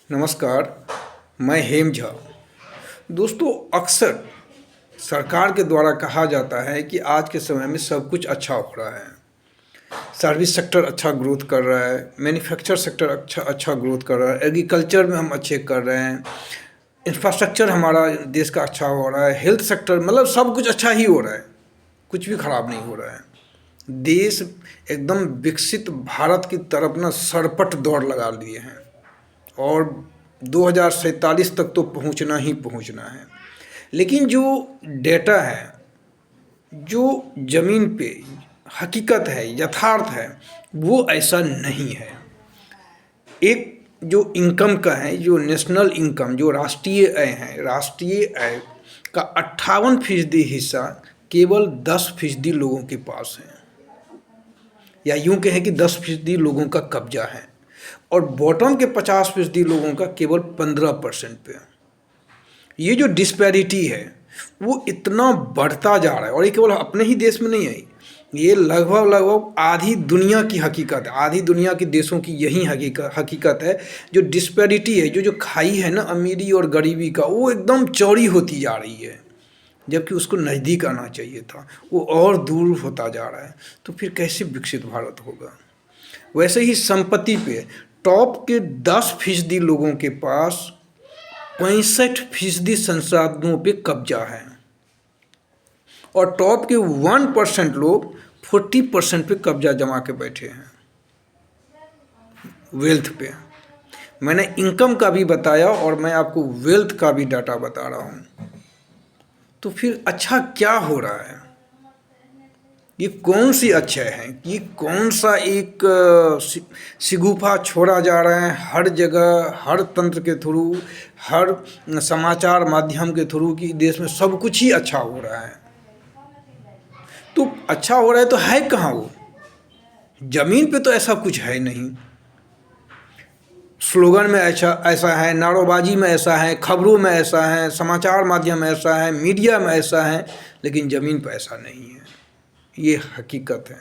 नमस्कार, मैं हेम झा। दोस्तों, अक्सर सरकार के द्वारा कहा जाता है कि आज के समय में सब कुछ अच्छा हो रहा है। सर्विस सेक्टर अच्छा ग्रोथ कर रहा है, मैन्युफैक्चर सेक्टर अच्छा ग्रोथ कर रहा है, एग्रीकल्चर में हम अच्छे कर रहे हैं, इंफ्रास्ट्रक्चर हमारा देश का अच्छा हो रहा है, हेल्थ सेक्टर मतलब सब कुछ अच्छा ही हो रहा है, कुछ भी खराब नहीं हो रहा है। देश एकदम विकसित भारत की तरफ ना सरपट दौड़ लगा लिए हैं और 2047 तक तो पहुंचना ही पहुंचना है। लेकिन जो डेटा है, जो ज़मीन पे हकीकत है, यथार्थ है, वो ऐसा नहीं है। एक जो इनकम का है, जो नेशनल इनकम, जो राष्ट्रीय आय है, राष्ट्रीय आय का 58% हिस्सा केवल 10% लोगों के पास है, या यूं कहें कि 10% लोगों का कब्जा है, और बॉटम के 50% लोगों का केवल 15% पे। ये जो डिस्पैरिटी है वो इतना बढ़ता जा रहा है, और ये केवल अपने ही देश में नहीं है, ये लगभग आधी दुनिया की हकीकत है, आधी दुनिया के देशों की यही हकीकत है। जो डिस्पैरिटी है, जो खाई है ना अमीरी और गरीबी का, वो एकदम चौड़ी होती जा रही है, जबकि उसको नज़दीक आना चाहिए था, वो और दूर होता जा रहा है। तो फिर कैसे विकसित भारत होगा? वैसे ही संपत्ति पे टॉप के 10% लोगों के पास 65% संसाधनों पे कब्जा है, और टॉप के 1% लोग 40% पे कब्जा जमा के बैठे हैं वेल्थ पे। मैंने इनकम का भी बताया और मैं आपको वेल्थ का भी डाटा बता रहा हूँ। तो फिर अच्छा क्या हो रहा है? ये कौन सी अच्छाई है? ये कौन सा एक शिगुफा छोड़ा जा रहा है हर जगह, हर तंत्र के थ्रू, हर समाचार माध्यम के थ्रू कि देश में सब कुछ ही अच्छा हो रहा है? तो अच्छा हो रहा है तो है कहाँ वो? ज़मीन पे तो ऐसा कुछ है नहीं। स्लोगन में ऐसा है, नारोबाजी में ऐसा है, खबरों में ऐसा है, समाचार माध्यम में ऐसा है, मीडिया में ऐसा है, लेकिन ज़मीन पर ऐसा नहीं है। ये हकीकत है,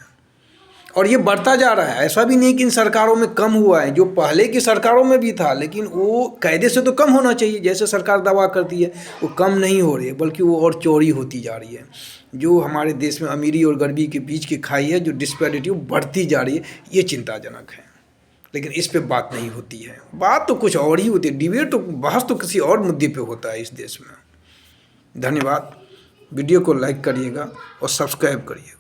और ये बढ़ता जा रहा है। ऐसा भी नहीं कि इन सरकारों में कम हुआ है, जो पहले की सरकारों में भी था, लेकिन वो कायदे से तो कम होना चाहिए, जैसे सरकार दावा करती है, वो कम नहीं हो रही है, बल्कि वो और चौड़ी होती जा रही है। जो हमारे देश में अमीरी और गरीबी के बीच की खाई है, जो डिस्पैरिटी, वो बढ़ती जा रही है। ये चिंताजनक है, लेकिन इस पे बात नहीं होती है। बात तो कुछ और ही होती है, डिबेट तो, बहस तो किसी और मुद्दे पे होता है इस देश में। धन्यवाद। वीडियो को लाइक करिएगा और सब्सक्राइब करिएगा।